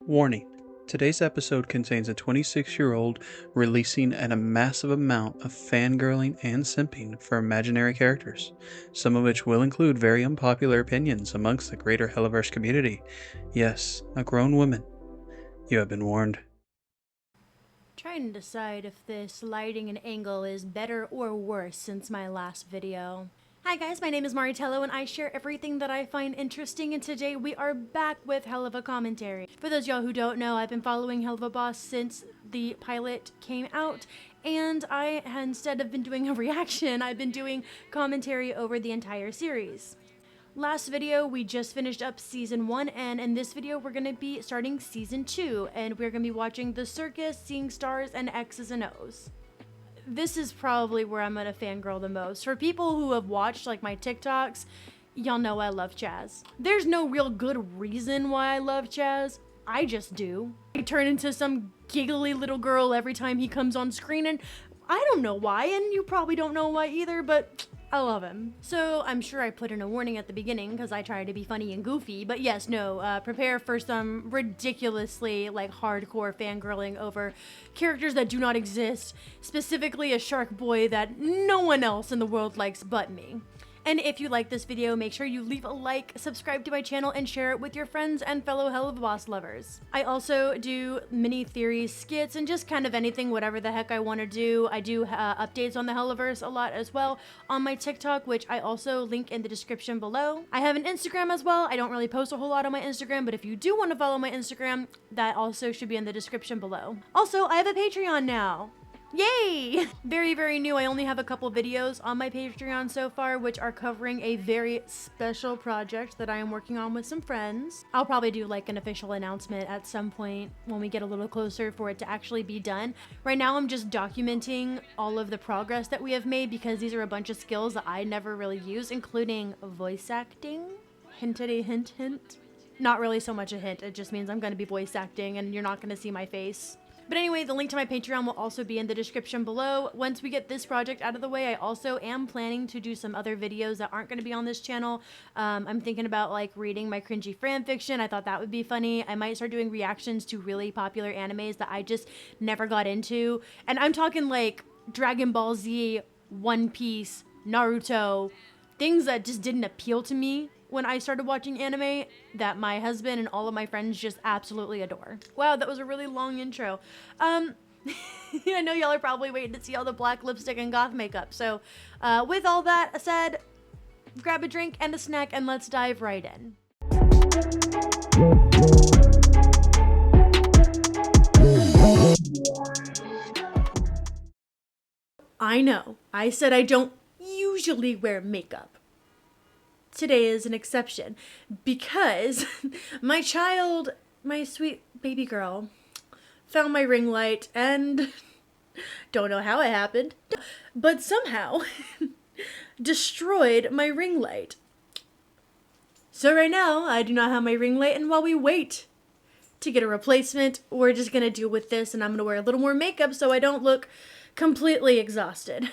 Warning. Today's episode contains a 26-year-old releasing a massive amount of fangirling and simping for imaginary characters, some of which will include very unpopular opinions amongst the greater Helluverse community. Yes, a grown woman. You have been warned. Trying to decide if this lighting and angle is better or worse since my last video. Hi guys, my name is Maritello and I share everything that I find interesting, and today we are back with Helluva commentary. For those of y'all who don't know, I've been following Helluva Boss since the pilot came out, and I, instead of been doing a reaction, I've been doing commentary over the entire series. Last video, we just finished up Season 1, and in this video, we're going to be starting Season 2, and we're going to be watching The Circus, Seeing Stars, and Exes and Oohs. This is probably where I'm going to fangirl the most. For people who have watched, like, my TikToks, y'all know I love Chaz. There's no real good reason why I love Chaz. I just do. I turn into some giggly little girl every time he comes on screen, and I don't know why, and you probably don't know why either, but I love him. So I'm sure I put in a warning at the beginning because I try to be funny and goofy, but yes, no, prepare for some ridiculously like hardcore fangirling over characters that do not exist, specifically a shark boy that no one else in the world likes but me. And if you like this video, make sure you leave a like, subscribe to my channel, and share it with your friends and fellow Helluva Boss lovers. I also do mini theories, skits, and just kind of anything, whatever the heck I want to do. I do updates on the Helluverse a lot as well on my TikTok, which I also link in the description below. I have an Instagram as well. I don't really post a whole lot on my Instagram, but if you do want to follow my Instagram, that also should be in the description below. Also, I have a Patreon now. Yay! Very, very new. I only have a couple videos on my Patreon so far, which are covering a very special project that I am working on with some friends. I'll probably do like an official announcement at some point when we get a little closer for it to actually be done. Right now, I'm just documenting all of the progress that we have made because these are a bunch of skills that I never really use, including voice acting. Hintity hint hint. Not really so much a hint. It just means I'm going to be voice acting and you're not going to see my face. But anyway, the link to my Patreon will also be in the description below. Once we get this project out of the way, I also am planning to do some other videos that aren't going to be on this channel. I'm thinking about like reading my cringy fan fiction. I thought that would be funny. I might start doing reactions to really popular animes that I just never got into. And I'm talking like Dragon Ball Z, One Piece, Naruto, things that just didn't appeal to me when I started watching anime that my husband and all of my friends just absolutely adore. Wow, that was a really long intro. I know y'all are probably waiting to see all the black lipstick and goth makeup. So with all that said, grab a drink and a snack and let's dive right in. I know, I said I don't usually wear makeup. Today is an exception because my child, my sweet baby girl, found my ring light and don't know how it happened, but somehow destroyed my ring light. So right now I do not have my ring light, and while we wait to get a replacement, we're just gonna deal with this, and I'm gonna wear a little more makeup so I don't look completely exhausted.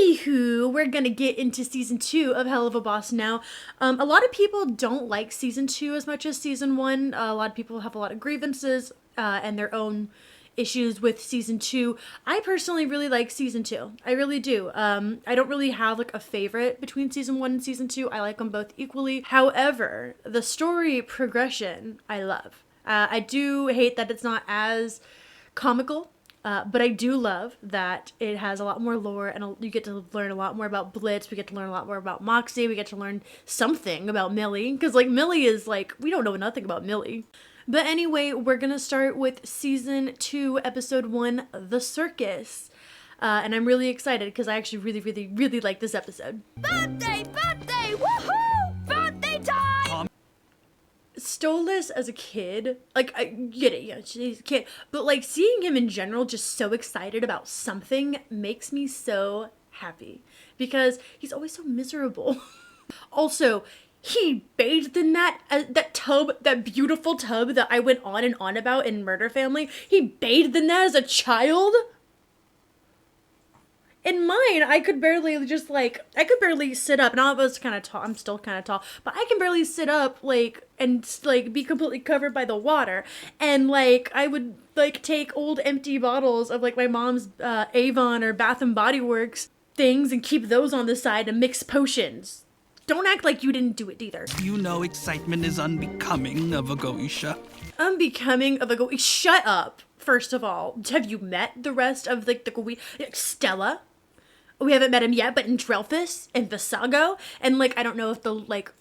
Anywho, we're gonna get into Season 2 of Helluva Boss now. A lot of people don't like Season 2 as much as Season 1. A lot of people have a lot of grievances and their own issues with Season 2. I personally really like Season 2. I really do. I don't really have like a favorite between Season 1 and Season 2. I like them both equally. However, the story progression I love. I do hate that it's not as comical. But I do love that it has a lot more lore, and you get to learn a lot more about Blitz. We get to learn a lot more about Moxie. We get to learn something about Millie, because like Millie is like, we don't know nothing about Millie. But anyway, we're gonna start with Season 2, Episode 1, The Circus. And I'm really excited because I actually really, really, really like this episode. Birthday! Woohoo! Birthday time! Stolas as a kid, like, I get it, yeah, she's a kid, but like seeing him in general just so excited about something makes me so happy because he's always so miserable. Also, he bathed in that tub, that beautiful tub that I went on and on about in Murder Family. He bathed in that as a child. In mine, I could barely sit up, and I was kind of tall. I'm still kind of tall, but I can barely sit up, like, and like be completely covered by the water. And like, I would like take old empty bottles of like my mom's Avon or Bath and Body Works things and keep those on the side and mix potions. Don't act like you didn't do it either. You know excitement is unbecoming of a geisha. Unbecoming of a geisha. Shut up. First of all, have you met the rest of like the geisha? Stella? We haven't met him yet, but in Drelphus and Visago, and like I don't know if the like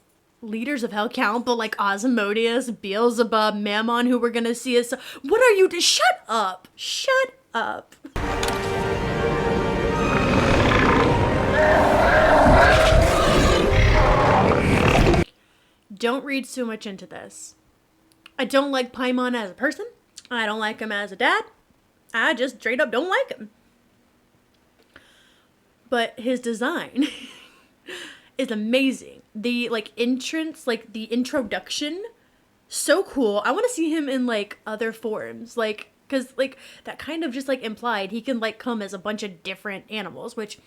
leaders of hell count, but like Asmodeus, Beelzebub, Mammon, who we're gonna see is. What are you? Shut up! Shut up! Don't read so much into this. I don't like Paimon as a person. I don't like him as a dad. I just straight up don't like him. But his design is amazing. The like entrance, like the introduction, so cool. I want to see him in like other forms, like because like that kind of just like implied he can like come as a bunch of different animals, which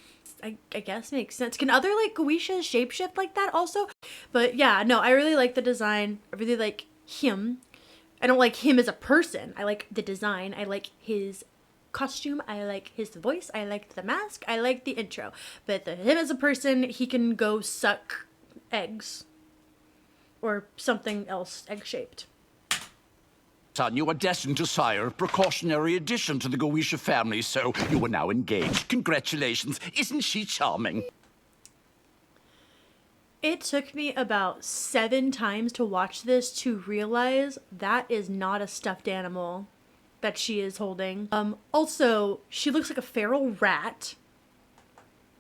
I guess makes sense. Can other like geishas shapeshift like that also? But yeah, no, I really like the design. I really like him. I don't like him as a person. I like the design. I like his costume, I like his voice, I like the mask, I like the intro. But him as a person, he can go suck eggs. Or something else egg-shaped. Son, you are destined to sire a precautionary addition to the Goisha family, so you are now engaged. Congratulations. Isn't she charming? It took me about 7 times to watch this to realize that is not a stuffed animal that she is holding. Also, she looks like a feral rat.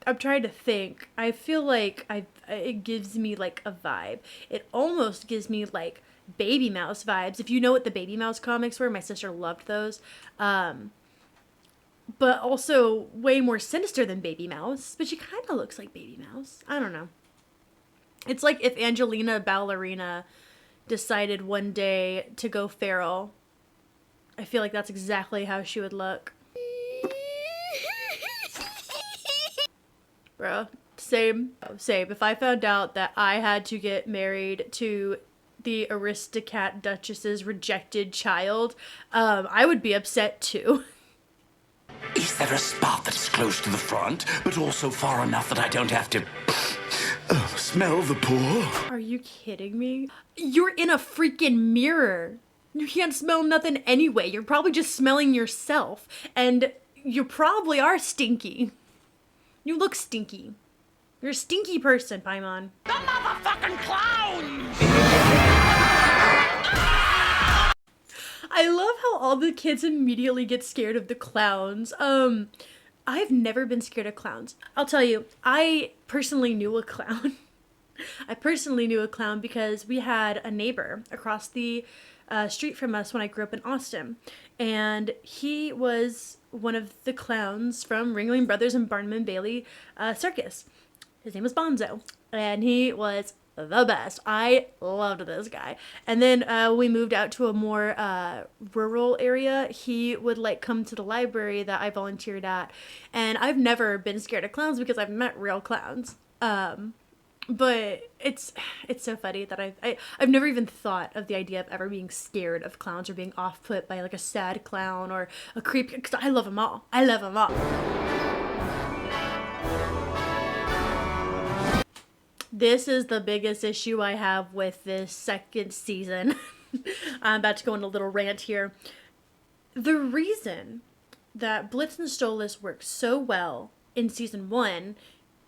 I'm trying to think. I feel like it gives me like a vibe. It almost gives me like Baby Mouse vibes. If you know what the Baby Mouse comics were, my sister loved those. But also way more sinister than Baby Mouse. But she kind of looks like Baby Mouse. I don't know. It's like if Angelina Ballerina decided one day to go feral. I feel like that's exactly how she would look. Bro, same. If I found out that I had to get married to the Aristocat Duchess's rejected child, I would be upset too. Is there a spot that's close to the front, but also far enough that I don't have to smell the poo? Are you kidding me? You're in a freaking mirror. You can't smell nothing anyway. You're probably just smelling yourself. And you probably are stinky. You look stinky. You're a stinky person, Paimon. The motherfucking clowns! I love how all the kids immediately get scared of the clowns. I've never been scared of clowns. I'll tell you, I personally knew a clown. Because we had a neighbor across the street from us when I grew up in Austin. And he was one of the clowns from Ringling Brothers and Barnum and Bailey Circus. His name was Bonzo. And he was the best. I loved this guy. And then we moved out to a more rural area. He would like come to the library that I volunteered at. And I've never been scared of clowns because I've met real clowns. But it's so funny that I've never even thought of the idea of ever being scared of clowns or being off put by like a sad clown or a creepy, because I love them all. This is the biggest issue I have with this second season. I'm about to go on a little rant here. The reason that Blitz and Stolas work so well in season 1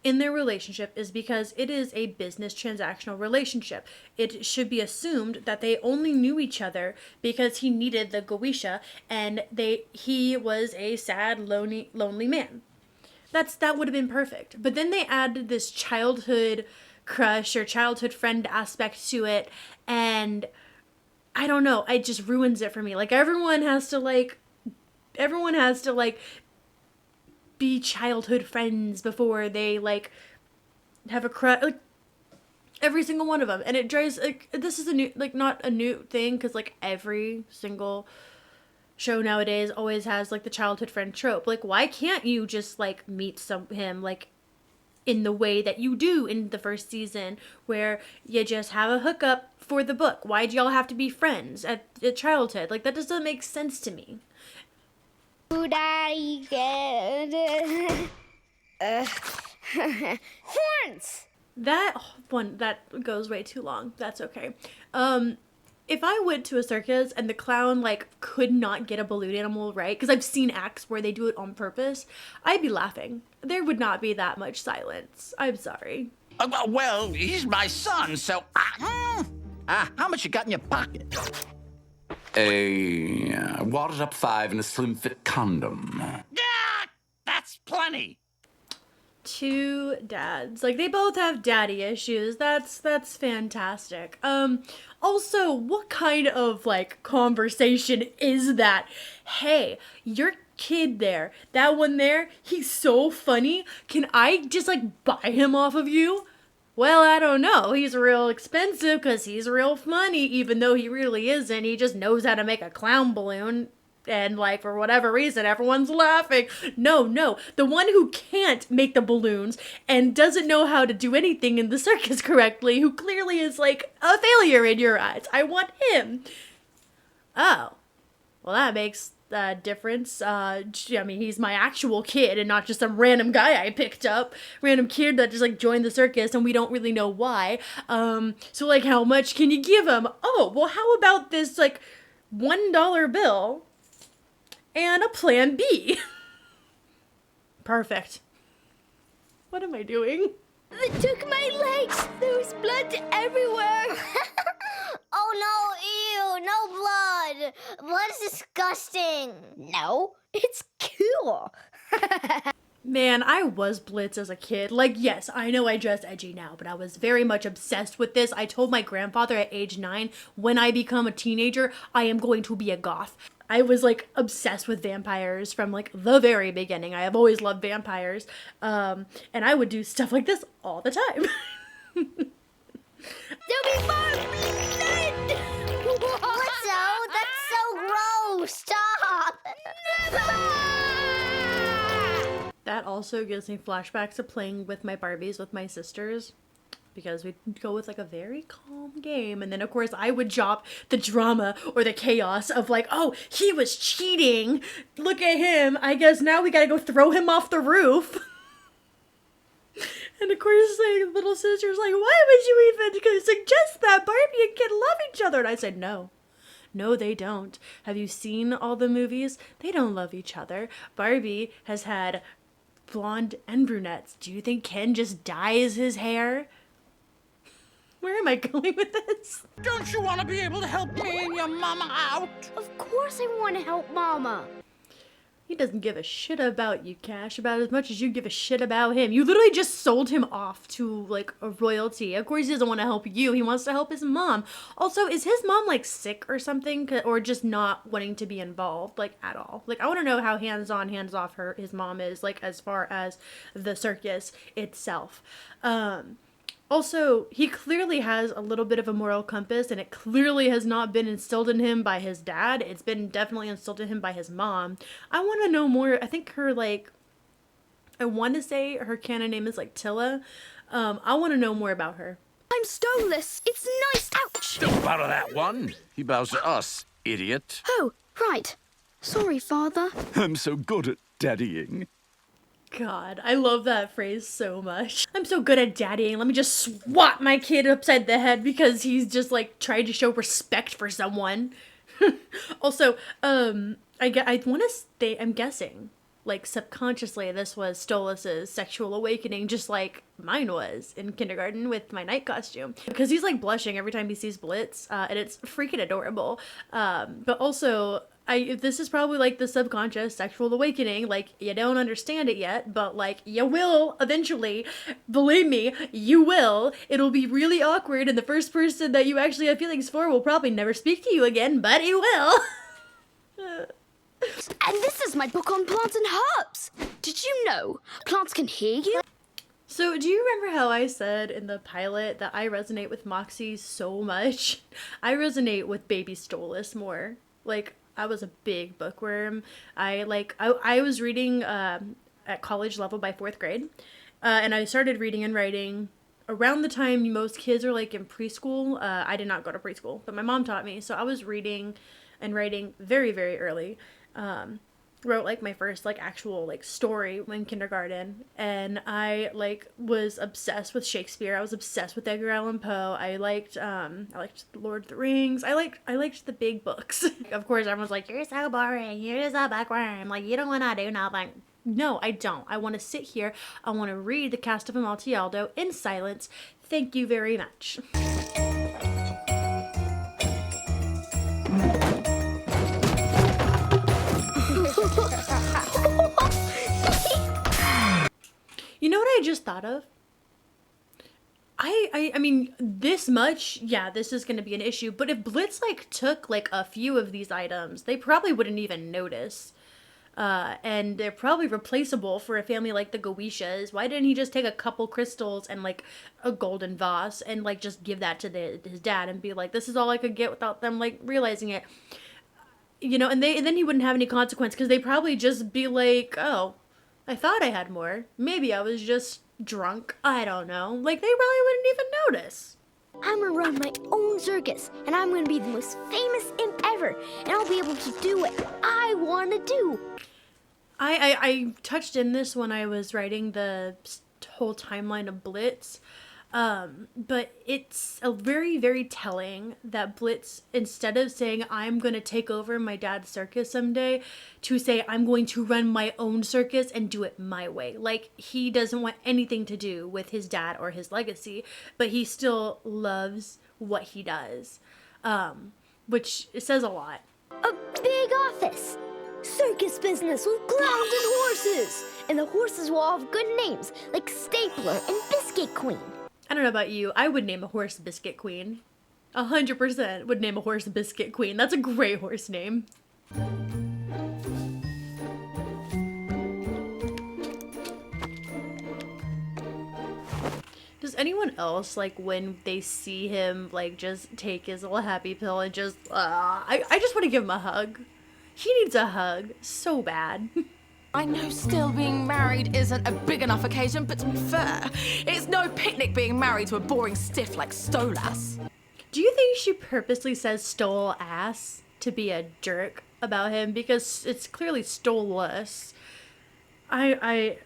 in their relationship is because it is a business transactional relationship. It should be assumed that they only knew each other because he needed the Goisha and he was a sad, lonely man. That would have been perfect. But then they added this childhood crush or childhood friend aspect to it, and I don't know, it just ruins it for me. Like everyone has to be childhood friends before they like have a crush, like every single one of them. And it drives, like, this is a new, like not a new thing, because like every single show nowadays always has like the childhood friend trope. Like, why can't you just like meet him like in the way that you do in the first season, where you just have a hookup for the book? Why'd y'all have to be friends at childhood? Like, that doesn't make sense to me. Daddy get horns. That one, that goes way too long. That's okay. If I went to a circus and the clown like could not get a balloon animal right, because I've seen acts where they do it on purpose, I'd be laughing. There would not be that much silence. I'm sorry. Well, he's my son, so... how much you got in your pocket? A wadded up 5 and a slim fit condom. Yeah, that's plenty. 2 dads. Like, they both have daddy issues. That's fantastic. Also, what kind of, like, conversation is that? Hey, your kid there, that one there, he's so funny. Can I just, like, buy him off of you? Well, I don't know. He's real expensive because he's real funny, even though he really isn't. He just knows how to make a clown balloon. And, like, for whatever reason, everyone's laughing. No. The one who can't make the balloons and doesn't know how to do anything in the circus correctly, who clearly is, like, a failure in your eyes. I want him. Oh. Well, that makes a difference. I mean, he's my actual kid and not just some random guy I picked up. Random kid that just, like, joined the circus and we don't really know why. So, like, how much can you give him? Oh, well, how about this, like, $1 bill? And a plan B. Perfect. What am I doing? They took my legs. There was blood everywhere. Oh no, ew, no blood. Blood is disgusting. No, it's cool. Man, I was Blitz as a kid. Like, yes, I know I dress edgy now, but I was very much obsessed with this. I told my grandfather at age 9, when I become a teenager, I am going to be a goth. I was, like, obsessed with vampires from, like, the very beginning. I have always loved vampires. And I would do stuff like this all the time. There'll be more blood. Lizzo, that's so gross. Stop. That also gives me flashbacks of playing with my Barbies with my sisters, because we'd go with like a very calm game, and then of course I would drop the drama or the chaos of like, oh, he was cheating, look at him, I guess now we gotta go throw him off the roof. And of course, like, little sister's like, why would you even suggest that? Barbie and Ken love each other. And I said, no, they don't. Have you seen all the movies? They don't love each other. Barbie has had blonde and brunettes. Do you think Ken just dyes his hair? Where am I going with this? Don't you want to be able to help me and your mama out? Of course I want to help Mama. He doesn't give a shit about you, Cash, about as much as you give a shit about him. You literally just sold him off to, like, a royalty. Of course he doesn't want to help you. He wants to help his mom. Also, is his mom, like, sick or something? Or just not wanting to be involved, like, at all? Like, I want to know how hands-on, hands-off his mom is, like, as far as the circus itself. Also, he clearly has a little bit of a moral compass, and it clearly has not been instilled in him by his dad. It's been definitely instilled in him by his mom. I want to know more. I think her, like, I want to say her canon name is, like, Tilla. I want to know more about her. I'm stoneless. It's nice. Ouch. Don't bow to that one. He bows to us, idiot. Oh, right. Sorry, Father. I'm so good at daddying. God, I love that phrase so much. I'm so good at daddying. Let me just swat my kid upside the head because he's just, like, tried to show respect for someone. Also, I want to say, I'm guessing, like, subconsciously this was Stolas's sexual awakening, just like mine was in kindergarten with my night costume. Because he's, like, blushing every time he sees Blitz, and it's freaking adorable. But also, this is probably, like, the subconscious sexual awakening. Like, you don't understand it yet, but, like, you will eventually. Believe me, you will. It'll be really awkward, and the first person that you actually have feelings for will probably never speak to you again, but he will. And this is my book on plants and herbs. Did you know plants can hear you? So, do you remember how I said in the pilot that I resonate with Moxie so much? I resonate with Baby Stolas more. Like, I was a big bookworm. I was reading at college level by 4th grade. And I started reading and writing around the time most kids are like in preschool. I did not go to preschool, but my mom taught me. So I was reading and writing very, very early. Wrote like my first like actual like story in kindergarten, and I like was obsessed with Shakespeare. I was obsessed with Edgar Allan Poe. I liked Lord of the Rings. I liked the big books. Of course, everyone's like, "You're so boring. You're just a bookworm. Like you don't want to do nothing." No, I don't. I want to sit here. I want to read The Cast of Amontillado in silence. Thank you very much. You know what I just thought of? I mean, this much, yeah, this is going to be an issue. But if Blitz, like, took, like, a few of these items, they probably wouldn't even notice. And they're probably replaceable for a family like the Goishas. Why didn't he just take a couple crystals and, like, a golden vase and, like, just give that to his dad and be like, this is all I could get without them, like, realizing it? You know, and then he wouldn't have any consequence because they probably just be like, oh, I thought I had more. Maybe I was just drunk. I don't know. Like, they probably wouldn't even notice. I'm gonna run my own circus, and I'm gonna be the most famous imp ever, and I'll be able to do what I wanna do. I touched in this when I was writing the whole timeline of Blitz. But it's a very, very telling that Blitz, instead of saying, I'm going to take over my dad's circus someday, to say, I'm going to run my own circus and do it my way. Like, he doesn't want anything to do with his dad or his legacy, but he still loves what he does. Which it says a lot. A big office. Circus business with clowns and horses. And the horses will all have good names, like Stapler and Biscuit Queen. I don't know about you, I would name a horse Biscuit Queen. 100% would name a horse Biscuit Queen. That's a great horse name. Does anyone else, like, when they see him, like, just take his little happy pill and just, I just want to give him a hug. He needs a hug so bad. I know still being married isn't a big enough occasion, but to be fair, it's no picnic being married to a boring stiff like Stolas. Do you think she purposely says stole ass to be a jerk about him? Because it's clearly stoleless. I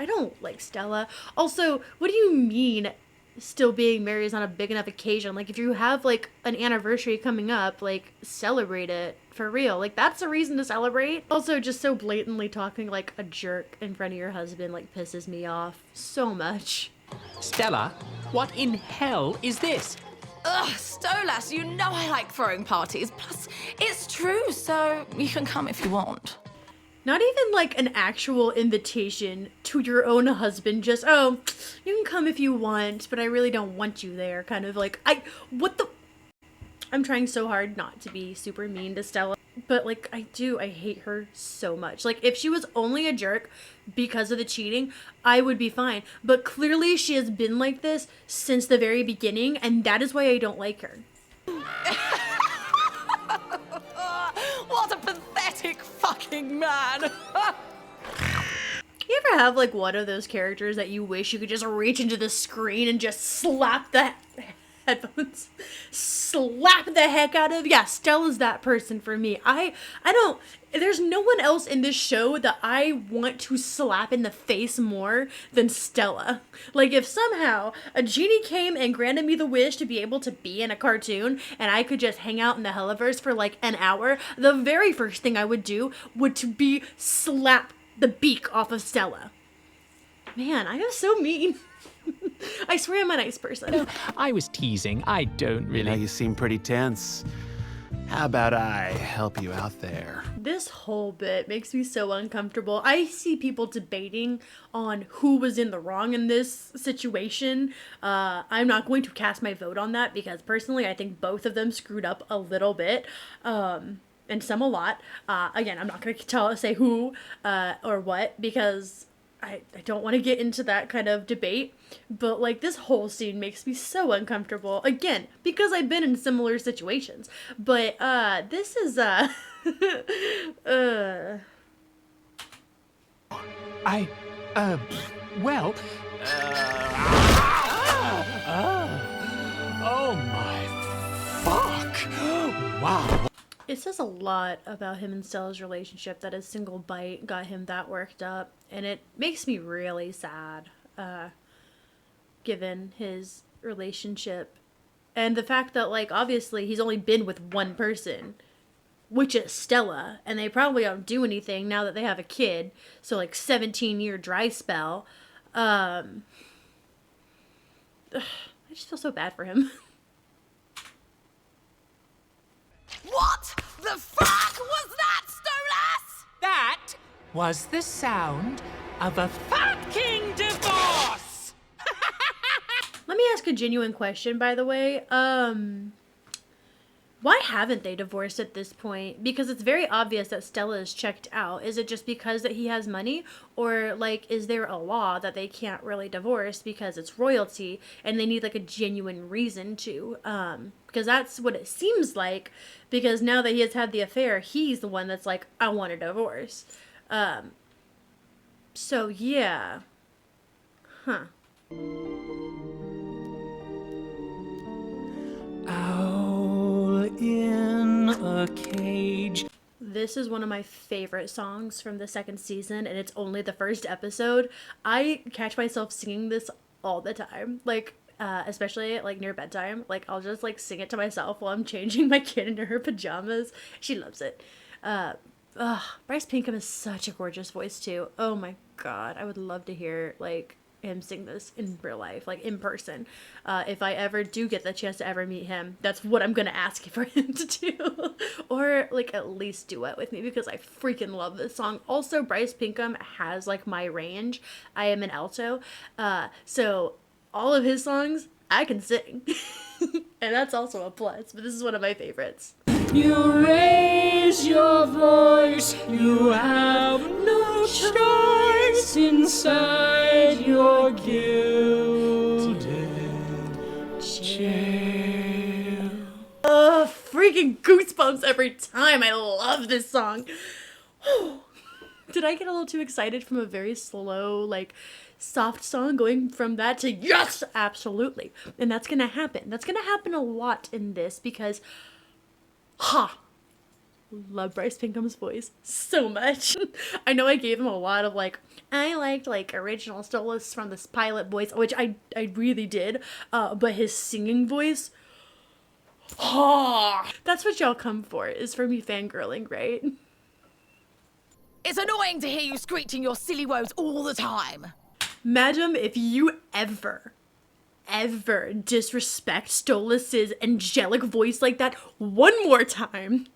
don't like Stella. Also, what do you mean still being married is not a big enough occasion? Like, if you have, like, an anniversary coming up, like, celebrate it. For real. Like, that's a reason to celebrate. Also, just so blatantly talking like a jerk in front of your husband, like, pisses me off so much. Stella, what in hell is this? Ugh, Stolas, you know I like throwing parties. Plus, it's true, so you can come if you want. Not even, like, an actual invitation to your own husband. Just, oh, you can come if you want, but I really don't want you there. Kind of like, what the... I'm trying so hard not to be super mean to Stella, but, like, I hate her so much. Like, if she was only a jerk because of the cheating, I would be fine. But clearly she has been like this since the very beginning, and that is why I don't like her. What a pathetic fucking man! You ever have, like, one of those characters that you wish you could just reach into the screen and just slap the headphones, slap the heck out of? Yeah, Stella's that person for me. I don't, there's no one else in this show that I want to slap in the face more than Stella. Like, if somehow a genie came and granted me the wish to be able to be in a cartoon and I could just hang out in the Helluverse for like an hour, the very first thing I would do would to be slap the beak off of Stella. Man, I am so mean. I swear I'm a nice person. No, I was teasing. I don't really... Now you seem pretty tense. How about I help you out there? This whole bit makes me so uncomfortable. I see people debating on who was in the wrong in this situation. I'm not going to cast my vote on that because personally I think both of them screwed up a little bit. And some a lot. Again, I'm not going to say who or what because I don't want to get into that kind of debate, but like this whole scene makes me so uncomfortable. Again, because I've been in similar situations. But this is Well, Oh my fuck! Wow. it says a lot about him and Stella's relationship that a single bite got him that worked up, and it makes me really sad, given his relationship and the fact that, like, obviously he's only been with one person, which is Stella, and they probably don't do anything now that they have a kid. So like 17-year dry spell. I just feel so bad for him. What the fuck was that, Stolas? that was the sound of a Fat King divorce! Let me ask a genuine question, by the way. Why haven't they divorced at this point? Because it's very obvious that Stella is checked out. Is it just because that he has money? Or, like, is there a law that they can't really divorce because it's royalty and they need, like, a genuine reason to? Because that's what it seems like. Because now that he has had the affair, he's the one that's like, I want a divorce. So, yeah. Huh. Owl in a cage. This is one of my favorite songs from the second season, and it's only the first episode. I catch myself singing this all the time, like, especially, like, near bedtime. Like, I'll just, like, sing it to myself while I'm changing my kid into her pajamas. She loves it. Bryce Pinkham has such a gorgeous voice, too. Oh, my God. I would love to hear, like, him sing this in real life, like in person. If I ever do get the chance to ever meet him, that's what I'm gonna ask for him to do. Or like at least duet with me, because I freaking love this song. Also, Bryce Pinkham has like my range. I am an alto, so all of his songs I can sing. And that's also a plus, but this is one of my favorites. You raise your voice, you have no choice inside your gilded jail. Freaking goosebumps every time. I love this song. Did I get a little too excited from a very slow, like, soft song going from that to yes, absolutely. And that's gonna happen. That's gonna happen a lot in this because love Bryce Pinkham's voice so much. I know I gave him a lot of like, I liked like original Stolas from this pilot voice, which I really did, but his singing voice, that's what y'all come for, is for me fangirling, right? It's annoying to hear you screeching your silly woes all the time. Madam, if you ever disrespect Stolas's angelic voice like that one more time,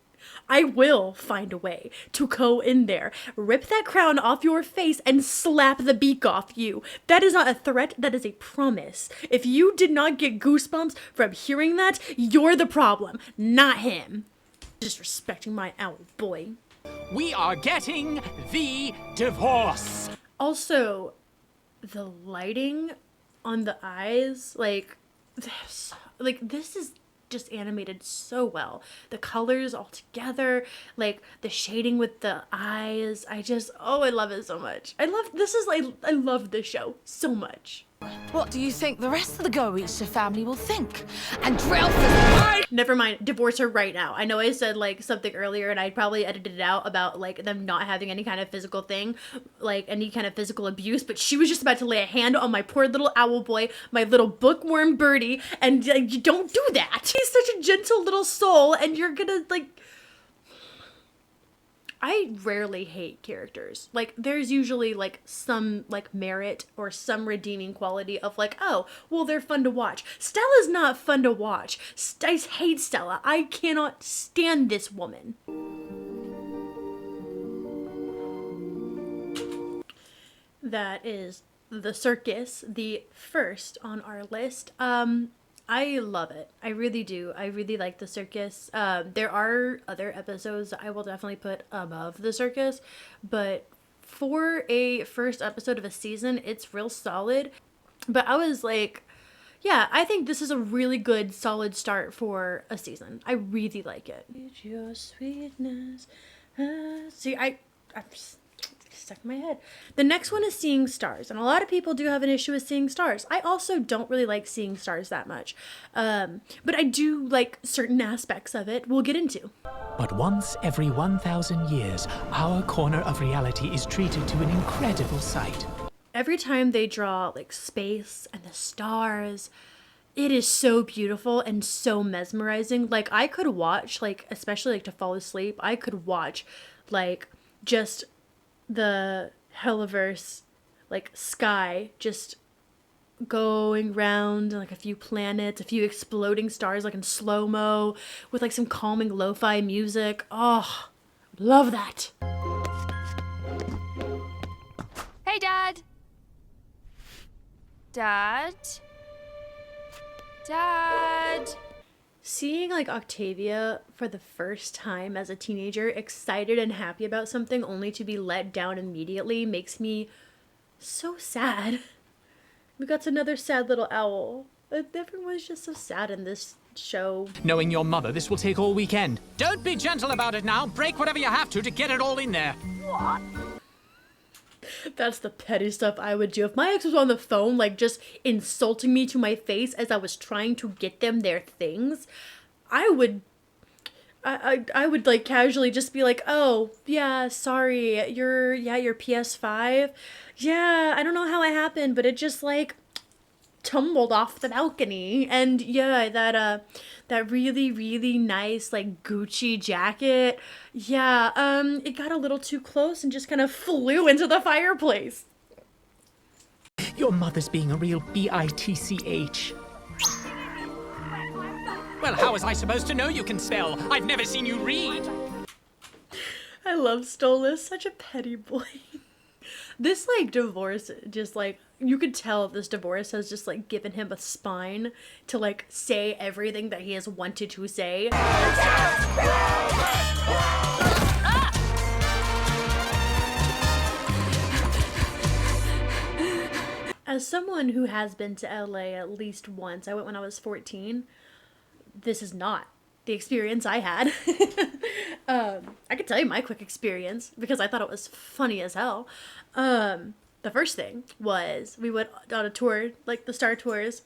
I will find a way to go in there, rip that crown off your face, and slap the beak off you. That is not a threat, that is a promise. If you did not get goosebumps from hearing that, you're the problem, not him. Disrespecting my owl boy. We are getting the divorce. Also, the lighting on the eyes, like this is just animated so well. The colors all together, like the shading with the eyes. I love it so much. I love this show so much. What do you think the rest of the Goetia family will think? And Drelf's Never mind, divorce her right now. I know I said like something earlier and I probably edited it out about like them not having any kind of physical thing, like any kind of physical abuse, but she was just about to lay a hand on my poor little owl boy, my little bookworm birdie, and like, you don't do that. He's such a gentle little soul, and you're gonna like... I rarely hate characters. Like, there's usually, like, some, like, merit or some redeeming quality of, like, oh, well, they're fun to watch. Stella's not fun to watch. I hate Stella. I cannot stand this woman. That is the Circus, the first on our list. I love it. I really do. I really like the Circus. There are other episodes that I will definitely put above the Circus, but for a first episode of a season, it's real solid. But I was like, yeah, I think this is a really good, solid start for a season. I really like it. Your sweetness. See, I'm stuck in my head. The next one is Seeing Stars, and a lot of people do have an issue with Seeing Stars. I also don't really like Seeing Stars that much, but I do like certain aspects of it we'll get into. But once every 1,000 years, our corner of reality is treated to an incredible sight. Every time they draw like space and the stars, it is so beautiful and so mesmerizing. Like I could watch, like especially like to fall asleep, I could watch like just the Helluverse like sky just going round like a few planets, a few exploding stars like in slow-mo with like some calming lo-fi music. Oh, love that. Hey, Dad. Dad. Seeing like Octavia for the first time as a teenager, excited and happy about something only to be let down immediately, makes me so sad. We got another sad little owl. Everyone's just so sad in this show. Knowing your mother, this will take all weekend. Don't be gentle about it now. Break whatever you have to get it all in there. What? That's the petty stuff I would do. If my ex was on the phone, like, just insulting me to my face as I was trying to get them their things, I would, like, casually just be like, oh, yeah, sorry, your PS5? Yeah, I don't know how it happened, but it just, like, tumbled off the balcony. And, yeah, that really, really nice, like, Gucci jacket, yeah, it got a little too close and just kind of flew into the fireplace. Your mother's being a real bitch. Well, how was I supposed to know you can spell? I've never seen you read. I love Stolas, such a petty boy. This, like, divorce, just, like, you could tell this divorce has just, like, given him a spine to, like, say everything that he has wanted to say. As someone who has been to LA at least once, I went when I was 14, this is not the experience I had. I could tell you my quick experience because I thought it was funny as hell. The first thing was we went on a tour, like the Star Tours,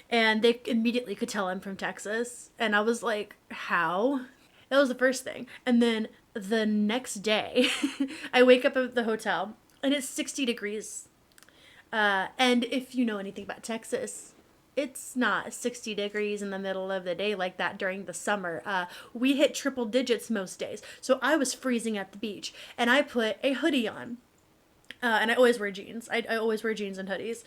and they immediately could tell I'm from Texas. And I was like, how? That was the first thing. And then the next day, I wake up at the hotel and it's 60 degrees. And if you know anything about Texas, it's not 60 degrees in the middle of the day like that during the summer. We hit triple digits most days. So I was freezing at the beach and I put a hoodie on. And I always wear jeans. I always wear jeans and hoodies.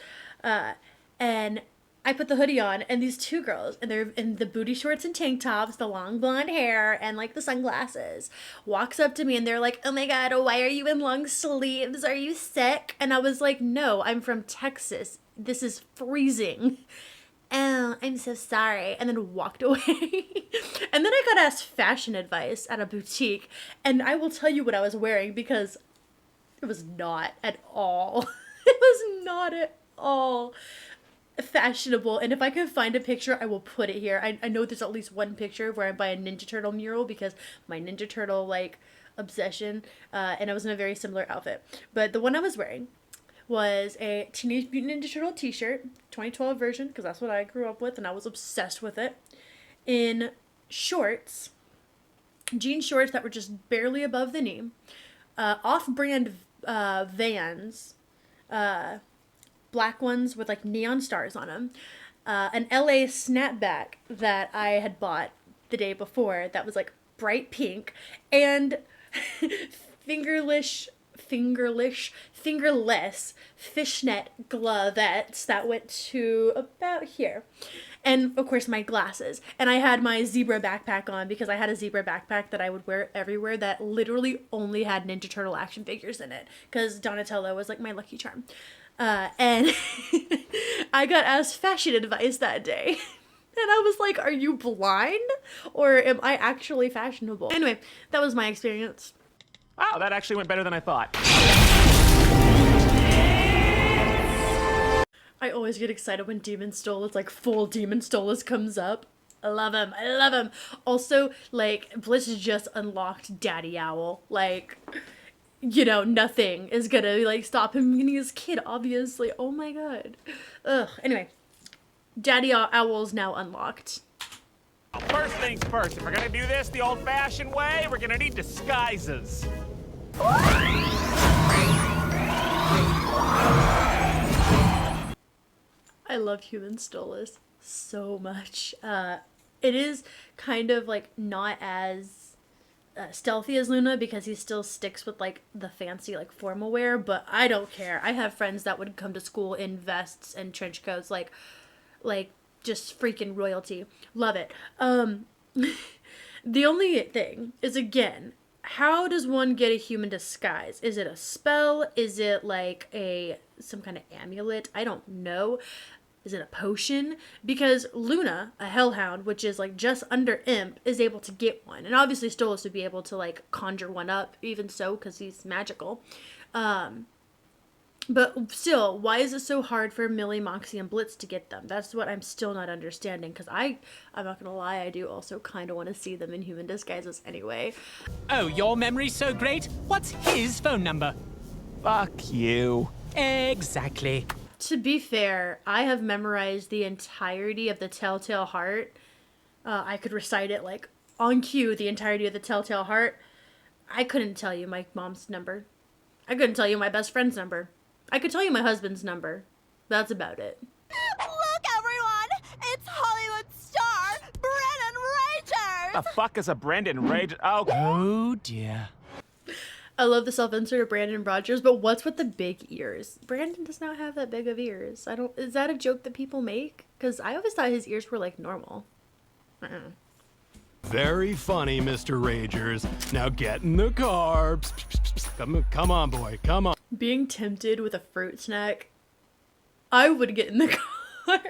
And I put the hoodie on and these two girls, and they're in the booty shorts and tank tops, the long blonde hair, and like the sunglasses, walks up to me and they're like, oh my God, why are you in long sleeves? Are you sick? And I was like, no, I'm from Texas. This is freezing. Oh, I'm so sorry. And then walked away. And then I got asked fashion advice at a boutique. And I will tell you what I was wearing because it was not at all. It was not at all fashionable. And if I can find a picture, I will put it here. I know there's at least one picture where I'm by a Ninja Turtle mural because my Ninja Turtle, like, obsession. And I was in a very similar outfit. But the one I was wearing was a Teenage Mutant Ninja Turtle t-shirt, 2012 version, because that's what I grew up with and I was obsessed with it, in shorts, jean shorts that were just barely above the knee, off-brand Vans, black ones with like neon stars on them, an LA snapback that I had bought the day before that was like bright pink, and fingerless fishnet glovettes that went to about here. And of course my glasses. And I had my zebra backpack on because I had a zebra backpack that I would wear everywhere that literally only had Ninja Turtle action figures in it because Donatello was like my lucky charm. And I got asked fashion advice that day. And I was like, are you blind? Or am I actually fashionable? Anyway, that was my experience. Wow, that actually went better than I thought. I always get excited when Demon Stolas, like full Demon Stolas comes up. I love him. I love him. Also, like, Blitz just unlocked Daddy Owl. Like, you know, nothing is gonna, like, stop him getting his kid, obviously. Oh my god. Ugh. Anyway, Daddy Owl's now unlocked. First things first, if we're gonna do this the old-fashioned way, we're gonna need disguises. I love Human Stolas so much. It is kind of like not as stealthy as Luna because he still sticks with like the fancy like formal wear, but I don't care. I have friends that would come to school in vests and trench coats, like just freaking royalty. Love it. The only thing is, again, how does one get a human disguise? Is it a spell? Is it like some kind of amulet? I don't know. Is it a potion? Because Luna, a hellhound, which is like just under imp, is able to get one. And obviously Stolas would be able to like conjure one up, even so, because he's magical. But still, why is it so hard for Millie, Moxie, and Blitz to get them? That's what I'm still not understanding, because I'm not gonna lie, I do also kind of want to see them in human disguises anyway. Oh, your memory's so great? What's his phone number? Fuck you. Exactly. To be fair, I have memorized the entirety of the Telltale Heart. I could recite it like on cue, the entirety of the Telltale Heart. I couldn't tell you my mom's number. I couldn't tell you my best friend's number. I could tell you my husband's number. That's about it. Look, everyone! It's Hollywood star Brennan Ragers! The fuck is a Brendan Ragers? Oh dear. I love the self-insert of Brandon Rogers, but what's with the big ears? Brandon does not have that big of ears. Is that a joke that people make? Because I always thought his ears were like normal. Very funny, Mr. Ragers. Now get in the car. Come on, boy. Come on. Being tempted with a fruit snack, I would get in the car.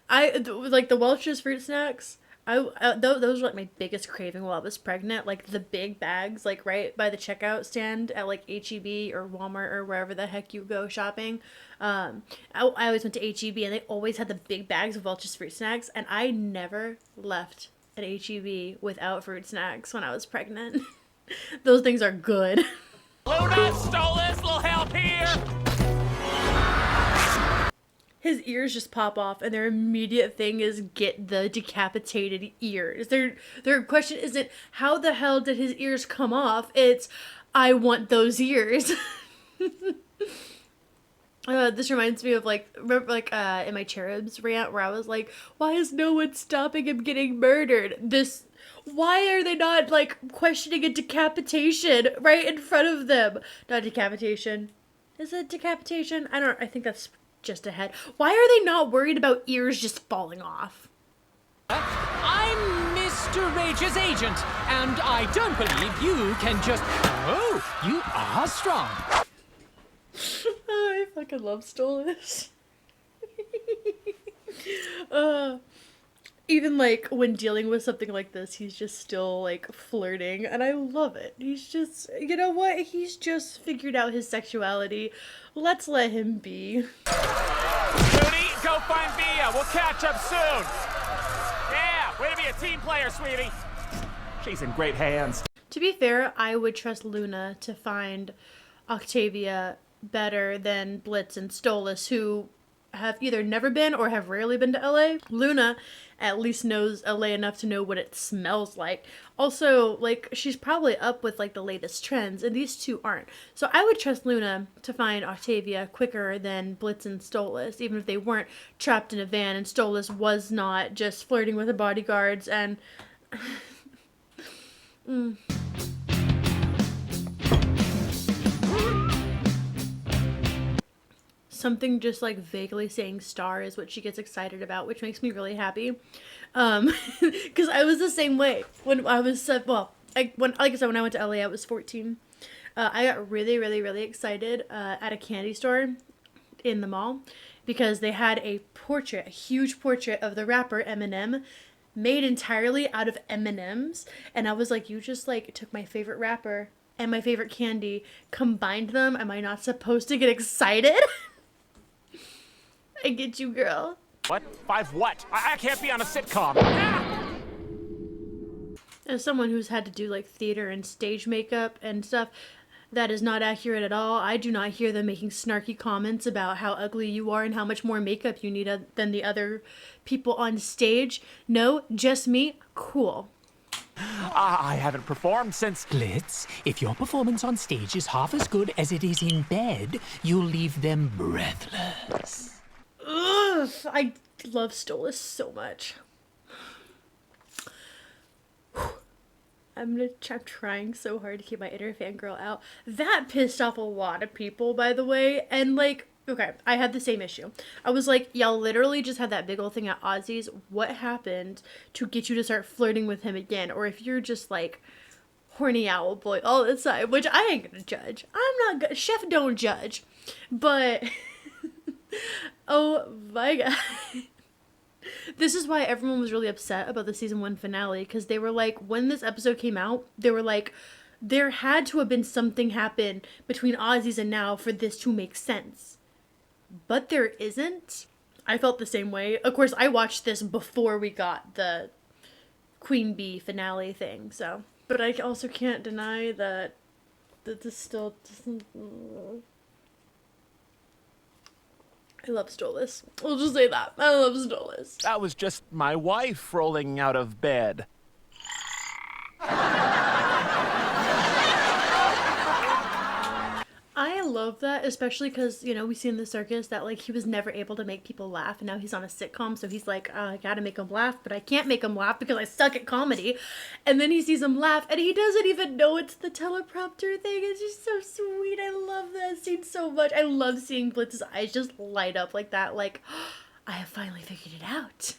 Like the Welch's fruit snacks. Those were like my biggest craving while I was pregnant. Like the big bags, like right by the checkout stand at like HEB or Walmart or wherever the heck you go shopping. I always went to HEB and they always had the big bags of Welch's fruit snacks, and I never left at HEB without fruit snacks when I was pregnant. Those things are good. Luna, Stolas, little help here! His ears just pop off, and their immediate thing is get the decapitated ears. Their question isn't, how the hell did his ears come off? It's, I want those ears. This reminds me of, like, remember, like, in my Cherubs rant, where I was like, why is no one stopping him getting murdered? Why are they not, like, questioning a decapitation right in front of them? Not decapitation. Is it decapitation? I think that's just ahead. Why are they not worried about ears just falling off? I'm Mr. Rage's agent, and I don't believe you can just... Oh, you are strong. I fucking love Stolas. Even like when dealing with something like this, he's just still like flirting, and I love it. He's just, you know what? He's just figured out his sexuality. Let's let him be. Moody, go find Via. We'll catch up soon. Yeah, way to be a team player, sweetie. She's in great hands. To be fair, I would trust Luna to find Octavia better than Blitz and Stolas, who have either never been or have rarely been to LA. Luna at least knows LA enough to know what it smells like. Also, like, she's probably up with like the latest trends, and these two aren't. So I would trust Luna to find Octavia quicker than Blitz and Stolas, even if they weren't trapped in a van and Stolas was not just flirting with the bodyguards and something just like vaguely saying star is what she gets excited about, which makes me really happy. Because I was the same way when I was, when I went to LA, I was 14. I got really, really, really excited at a candy store in the mall because they had a huge portrait of the rapper Eminem made entirely out of M&Ms. And I was like, you just like took my favorite rapper and my favorite candy, combined them. Am I not supposed to get excited? I get you, girl. What? 5 what? I can't be on a sitcom. Ah! As someone who's had to do like theater and stage makeup and stuff, that is not accurate at all. I do not hear them making snarky comments about how ugly you are and how much more makeup you need than the other people on stage. No, just me. Cool. I haven't performed since... Blitz, if your performance on stage is half as good as it is in bed, you'll leave them breathless. Ugh, I love Stolas so much. I'm trying so hard to keep my inner fangirl out. That pissed off a lot of people, by the way. And like, okay, I had the same issue. I was like, y'all literally just had that big old thing at Ozzy's. What happened to get you to start flirting with him again? Or if you're just like horny owl boy all the time, which I ain't gonna judge. I'm not Chef don't judge. But oh my god. This is why everyone was really upset about the season 1 finale, because they were like, when this episode came out, they were like, there had to have been something happen between Ozzy's and now for this to make sense. But there isn't. I felt the same way. Of course, I watched this before we got the Queen Bee finale thing, so. But I also can't deny that this still doesn't... I love Stolas. We'll just say that. I love Stolas. That was just my wife rolling out of bed. I love that, especially because, you know, we see in the circus that, like, he was never able to make people laugh, and now he's on a sitcom, so he's like, I gotta make them laugh, but I can't make them laugh because I suck at comedy. And then he sees them laugh, and he doesn't even know it's the teleprompter thing. It's just so sweet. I love that scene so much. I love seeing Blitz's eyes just light up like that, like, I have finally figured it out.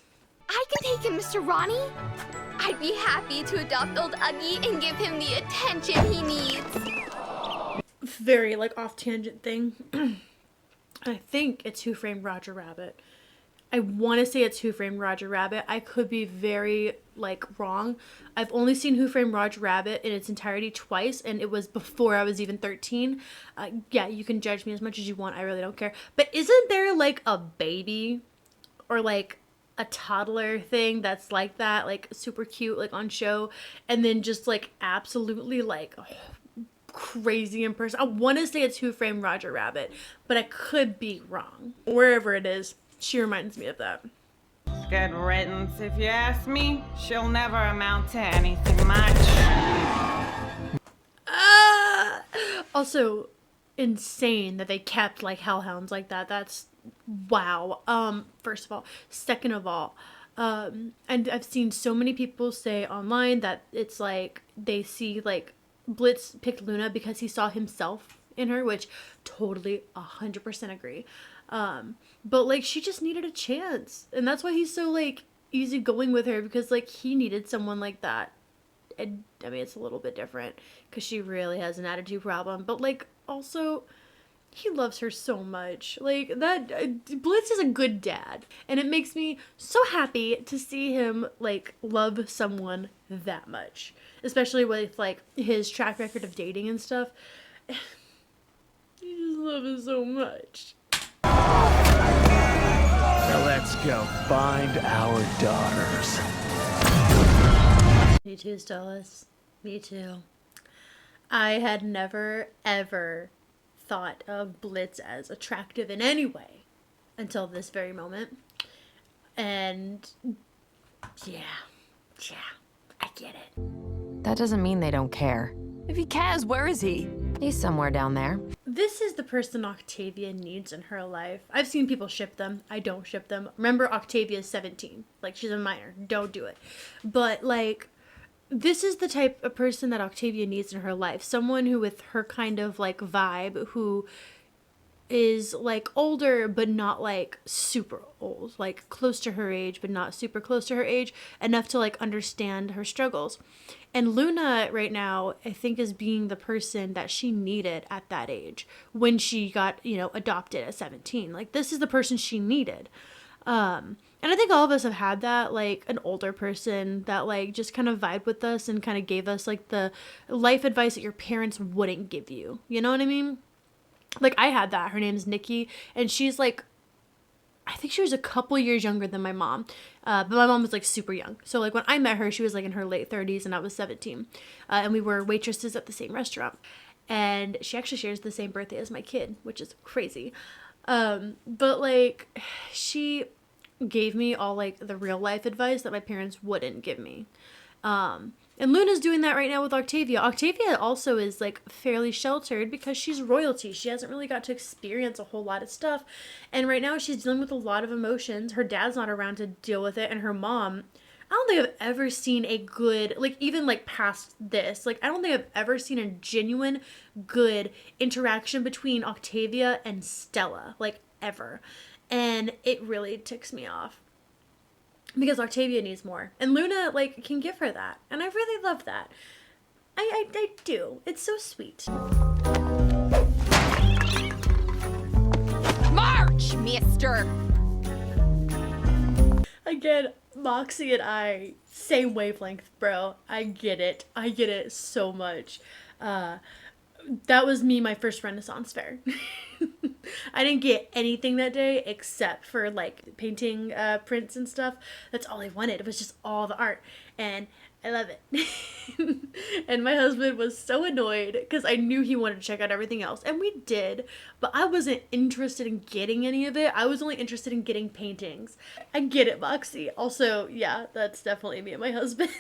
I can take him, Mr. Ronnie. I'd be happy to adopt old Uggy and give him the attention he needs. Very, like, off-tangent thing. I think it's Who Framed Roger Rabbit. I want to say it's Who Framed Roger Rabbit. I could be very, like, wrong. I've only seen Who Framed Roger Rabbit in its entirety twice, and it was before I was even 13. Yeah, you can judge me as much as you want. I really don't care. But isn't there, like, a baby or, like, a toddler thing that's like that, like, super cute, like, on show, and then just, like, absolutely, like... crazy in person. I want to say it's Who Framed Roger Rabbit, but I could be wrong. Wherever it is, she reminds me of that. Good riddance, if you ask me. She'll never amount to anything much. Also, insane that they kept like hellhounds like that. That's wow. First of all. Second of all, and I've seen so many people say online that it's like they see like Blitz picked Luna because he saw himself in her, which totally 100% agree. But like she just needed a chance, and that's why he's so like easygoing with her, because like he needed someone like that. And I mean, it's a little bit different because she really has an attitude problem, but like also he loves her so much. Like that Blitz is a good dad, and it makes me so happy to see him like love someone that much, especially with like his track record of dating and stuff. You just love him so much. Now let's go find our daughters. Me too, Stolas. Me too. I had never ever thought of Blitz as attractive in any way until this very moment. And yeah, I get it. That doesn't mean they don't care. If he cares, where is he? He's somewhere down there. This is the person Octavia needs in her life. I've seen people ship them. I don't ship them. Remember, Octavia's 17. Like, she's a minor. Don't do it. But, like, this is the type of person that Octavia needs in her life. Someone who, with her kind of, like, vibe, who is, like, older, but not, like, super old. Like, close to her age, but not super close to her age. Enough to, like, understand her struggles. And Luna, right now, I think is being the person that she needed at that age. When she got, you know, adopted at 17. Like, this is the person she needed. And I think all of us have had that, like, an older person that, like, just kind of vibed with us and kind of gave us, like, the life advice that your parents wouldn't give you. You know what I mean? Like, I had that. Her name's Nikki, and she's, like, I think she was a couple years younger than my mom, but my mom was like super young. So like when I met her, she was like in her late 30s and I was 17, and we were waitresses at the same restaurant. And she actually shares the same birthday as my kid, which is crazy. But like she gave me all like the real life advice that my parents wouldn't give me. And Luna's doing that right now with Octavia. Octavia also is like fairly sheltered because she's royalty. She hasn't really got to experience a whole lot of stuff. And right now she's dealing with a lot of emotions. Her dad's not around to deal with it. And her mom, I don't think I've ever seen a good, like even like past this, like I don't think I've ever seen a genuine good interaction between Octavia and Stella, like ever. And it really ticks me off. Because Octavia needs more. And Luna, like, can give her that. And I really love that. I do. It's so sweet. March, mister! Again, Moxie and I, same wavelength, bro. I get it. I get it so much. That was me, my first Renaissance fair. I didn't get anything that day except for like painting prints and stuff. That's all I wanted. It was just all the art. And I love it. And my husband was so annoyed because I knew he wanted to check out everything else. And we did. But I wasn't interested in getting any of it. I was only interested in getting paintings. I get it, Moxie. Also, yeah, that's definitely me and my husband.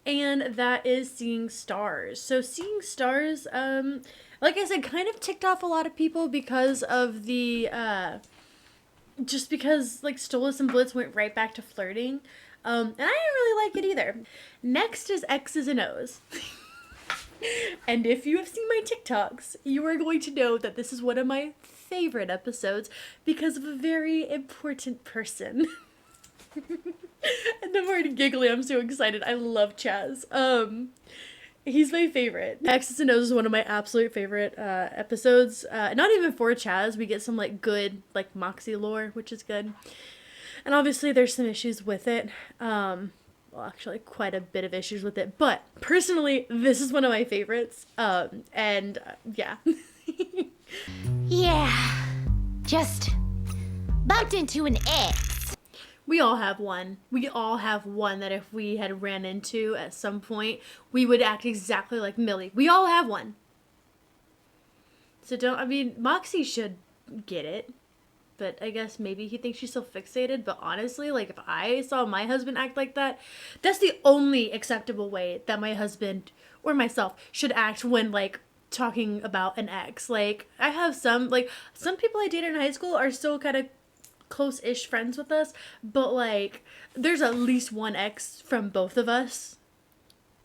And that is Seeing Stars. So Seeing Stars, like I said, kind of ticked off a lot of people because of the, just because like Stolas and Blitz went right back to flirting. And I didn't really like it either. Next is X's and O's. And if you have seen my TikToks, you are going to know that this is one of my favorite episodes because of a very important person. And I'm already giggling. I'm so excited. I love Chaz. He's my favorite. Exes and Oohs is one of my absolute favorite episodes. Not even for Chaz. We get some like good like Moxie lore, which is good. And obviously there's some issues with it. Well, actually quite a bit of issues with it. But personally, this is one of my favorites. Yeah. Yeah. Just bumped into an ex. We all have one. We all have one that if we had ran into at some point, we would act exactly like Millie. We all have one. So Moxie should get it. But I guess maybe he thinks she's so fixated. But honestly, like if I saw my husband act like that, that's the only acceptable way that my husband or myself should act when like talking about an ex. Like I have some people I dated in high school are still kind of close-ish friends with us, but like there's at least one ex from both of us,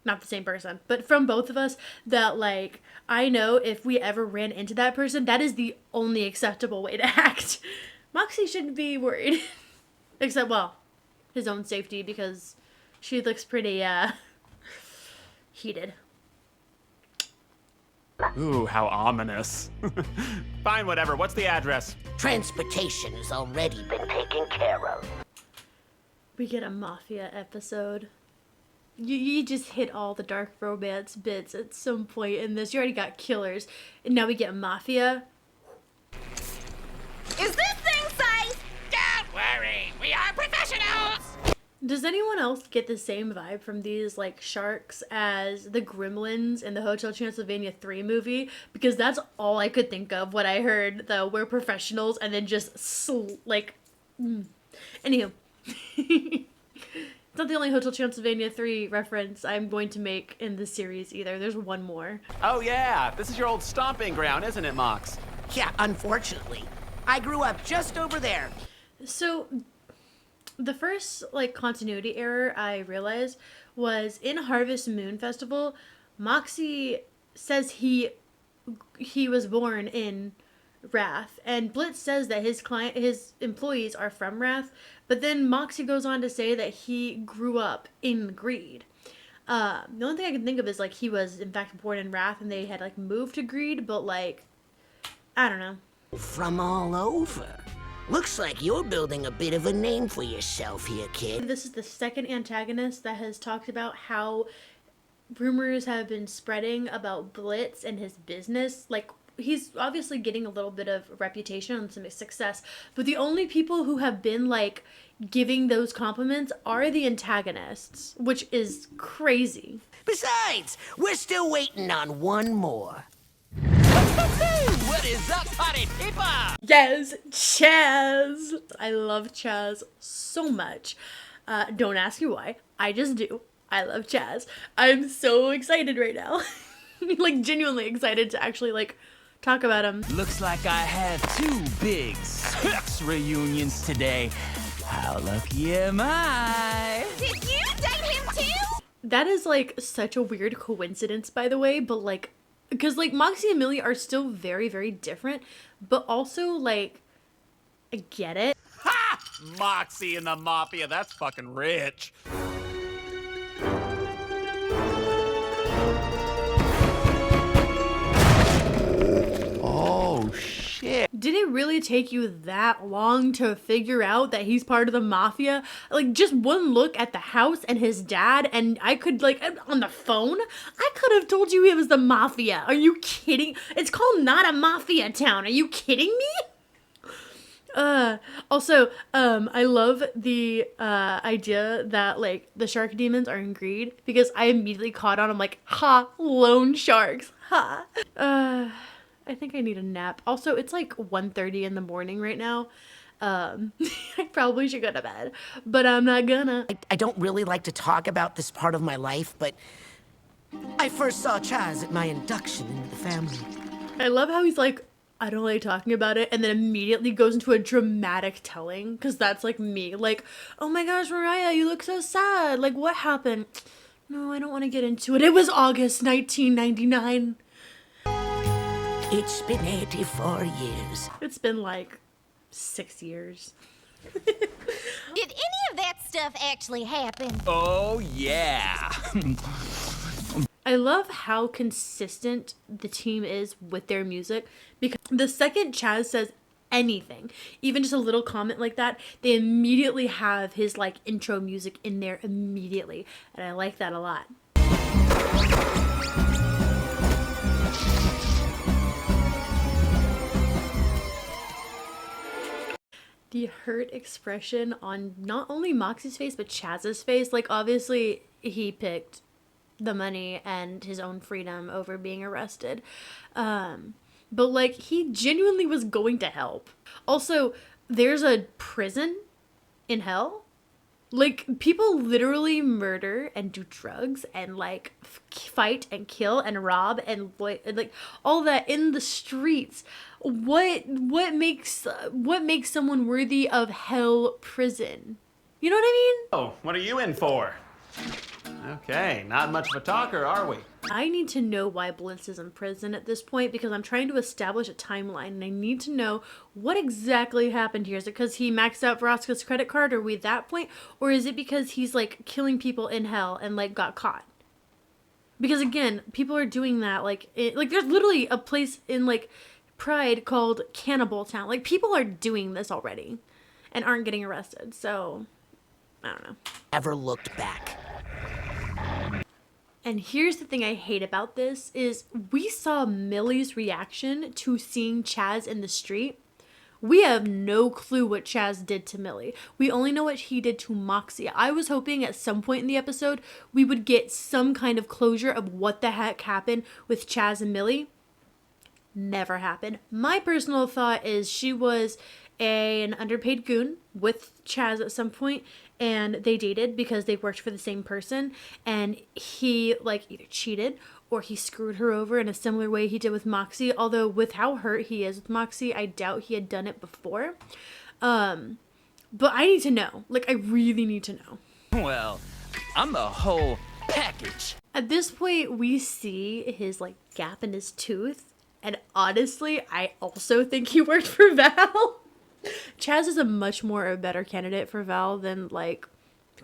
not the same person, but from both of us that like I know if we ever ran into that person, that is the only acceptable way to act. Moxie shouldn't be worried. Except, well, his own safety because she looks pretty heated. Ooh, how ominous. Fine, whatever. What's the address? Transportation has already been taken care of. We get a mafia episode. You just hit all the dark romance bits at some point in this. You already got killers, and now we get mafia. Is this thing safe? Don't worry, we are professionals! Does anyone else get the same vibe from these like sharks as the gremlins in the Hotel Transylvania 3 movie? Because that's all I could think of when I heard the we're professionals and then just Anywho. It's not the only Hotel Transylvania 3 reference I'm going to make in this series either. There's one more. Oh yeah, this is your old stomping ground, isn't it, Mox? Yeah, unfortunately. I grew up just over there. So the first like continuity error I realized was in Harvest Moon Festival, Moxie says he was born in Wrath, and Blitz says that his employees are from Wrath, but then Moxie goes on to say that he grew up in Greed. The only thing I can think of is like he was in fact born in Wrath and they had like moved to Greed, but like I don't know. From all over. Looks like you're building a bit of a name for yourself here, kid. This is the second antagonist that has talked about how rumors have been spreading about Blitz and his business, like he's obviously getting a little bit of reputation and some success, but the only people who have been like giving those compliments are the antagonists, which is crazy. Besides, we're still waiting on one more. What is up, party people? Yes, Chaz. I love Chaz so much. Don't ask me why. I just do. I love Chaz. I'm so excited right now. Like, genuinely excited to actually, like, talk about him. Looks like I have 2 big Circus reunions today. How lucky am I? Did you date him too? That is, like, such a weird coincidence, by the way, but, like, because, like, Moxie and Millie are still very, very different, but also, like, I get it. Ha! Moxie and the Mafia, that's fucking rich. Oh, shit. Did it really take you that long to figure out that he's part of the Mafia? Like, just one look at the house and his dad, and I could, like, on the phone, I could have told you it was the Mafia. Are you kidding? It's called Not a Mafia Town. Are you kidding me? Also, I love the, idea that, like, the shark demons are in greed, because I immediately caught on, I'm like, ha, loan sharks, ha. I think I need a nap. Also, it's like 1:30 in the morning right now. I probably should go to bed, but I'm not gonna. I don't really like to talk about this part of my life, but I first saw Chaz at my induction into the family. I love how he's like, I don't like talking about it, and then immediately goes into a dramatic telling, because that's like me. Like, oh my gosh, Mariah, you look so sad. Like, what happened? No, I don't want to get into it. It was August 1999. It's been 84 years. It's been like 6 years. Did any of that stuff actually happen? Oh, yeah. I love how consistent the team is with their music, because the second Chaz says anything, even just a little comment like that, they immediately have his like intro music in there immediately, and I like that a lot. The hurt expression on not only Moxie's face, but Chaz's face. Like, obviously, he picked the money and his own freedom over being arrested. But, like, he genuinely was going to help. Also, there's a prison in hell. Like, people literally murder and do drugs and, like, fight and kill and rob and, like all that in the streets. What makes someone worthy of hell prison? You know what I mean? Oh, what are you in for? Okay, not much of a talker, are we? I need to know why Blitz is in prison at this point, because I'm trying to establish a timeline, and I need to know what exactly happened here. Is it because he maxed out Veroska's credit card? Are we at that point? Or is it because he's, like, killing people in hell and, like, got caught? Because, again, people are doing that, like, there's literally a place in, like, Pride called Cannibal Town. Like, people are doing this already and aren't getting arrested, so I don't know. Ever looked back. And here's the thing I hate about this is we saw Millie's reaction to seeing Chaz in the street. We have no clue what Chaz did to Millie. We only know what he did to Moxie. I was hoping at some point in the episode we would get some kind of closure of what the heck happened with Chaz and Millie. Never happened. My personal thought is she was an underpaid goon with Chaz at some point, and they dated because they worked for the same person, and he like either cheated or he screwed her over in a similar way he did with Moxie. Although with how hurt he is with Moxie, I doubt he had done it before. But I need to know. Like, I really need to know. Well, I'm the whole package. At this point, we see his like gap in his tooth, and honestly, I also think he worked for Val. Chaz is a much more a better candidate for Val than like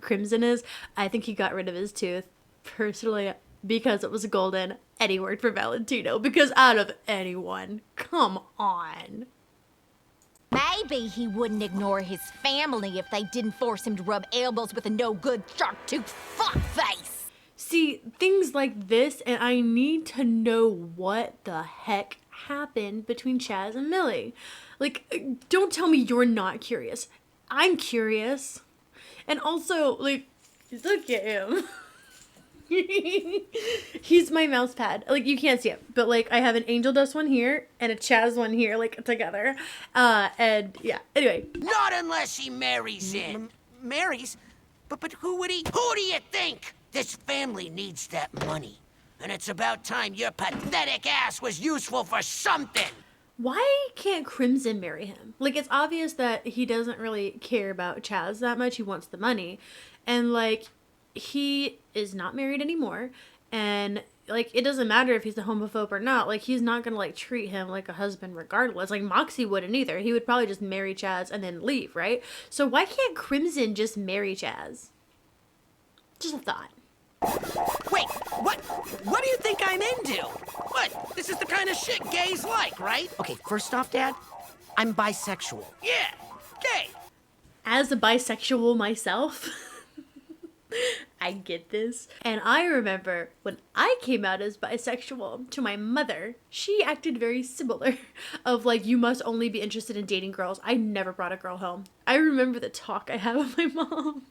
Crimson is. I think he got rid of his tooth personally because it was golden, and he worked for Valentino because out of anyone, come on. Maybe he wouldn't ignore his family if they didn't force him to rub elbows with a no-good shark-toothed fuckface. See, things like this, and I need to know what the heck happened between Chaz and Millie. Like, don't tell me you're not curious. I'm curious. And also, like, look at him. He's my mouse pad. Like, you can't see it, but like I have an angel dust one here and a Chaz one here, like together. And yeah, anyway. Not unless he marries him. Marries? But who do you think? This family needs that money. And it's about time your pathetic ass was useful for something. Why can't Crimson marry him? Like, it's obvious that he doesn't really care about Chaz that much. He wants the money. And like, he is not married anymore, and like it doesn't matter if he's a homophobe or not. Like, he's not gonna like treat him like a husband regardless. Like, Moxie wouldn't either. He would probably just marry Chaz and then leave, right? So why can't Crimson just marry Chaz? Just a thought. Wait, what do you think I'm into? What? This is the kind of shit gays like, right? Okay, first off, Dad, I'm bisexual. Yeah, gay. As a bisexual myself, I get this. And I remember when I came out as bisexual to my mother, she acted very similar of like, you must only be interested in dating girls. I never brought a girl home. I remember the talk I had with my mom.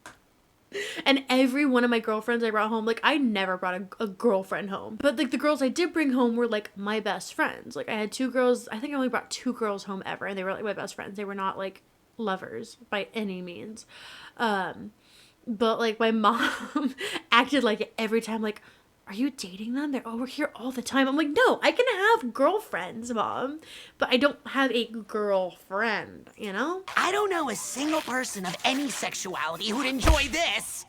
And every one of my girlfriends I brought home, like, I never brought a girlfriend home. But like the girls I did bring home were like my best friends. Like, I had 2 girls, I think I only brought 2 girls home ever, and they were like my best friends. They were not like lovers by any means. But like my mom acted like it every time, like, are you dating them? They're over here all the time. I'm like, no, I can have girlfriends, Mom, but I don't have a girlfriend, you know? I don't know a single person of any sexuality who'd enjoy this.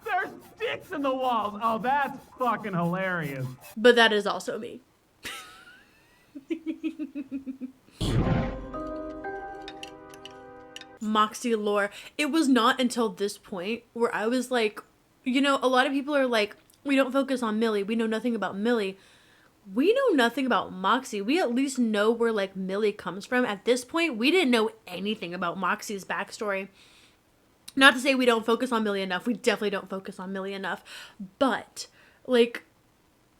There's sticks in the walls. Oh, that's fucking hilarious. But that is also me. Moxie lore. It was not until this point where I was like, you know, a lot of people are like, we don't focus on Millie. We know nothing about Millie. We know nothing about Moxie. We at least know where like Millie comes from. At this point, we didn't know anything about Moxie's backstory. Not to say we don't focus on Millie enough. We definitely don't focus on Millie enough. But like,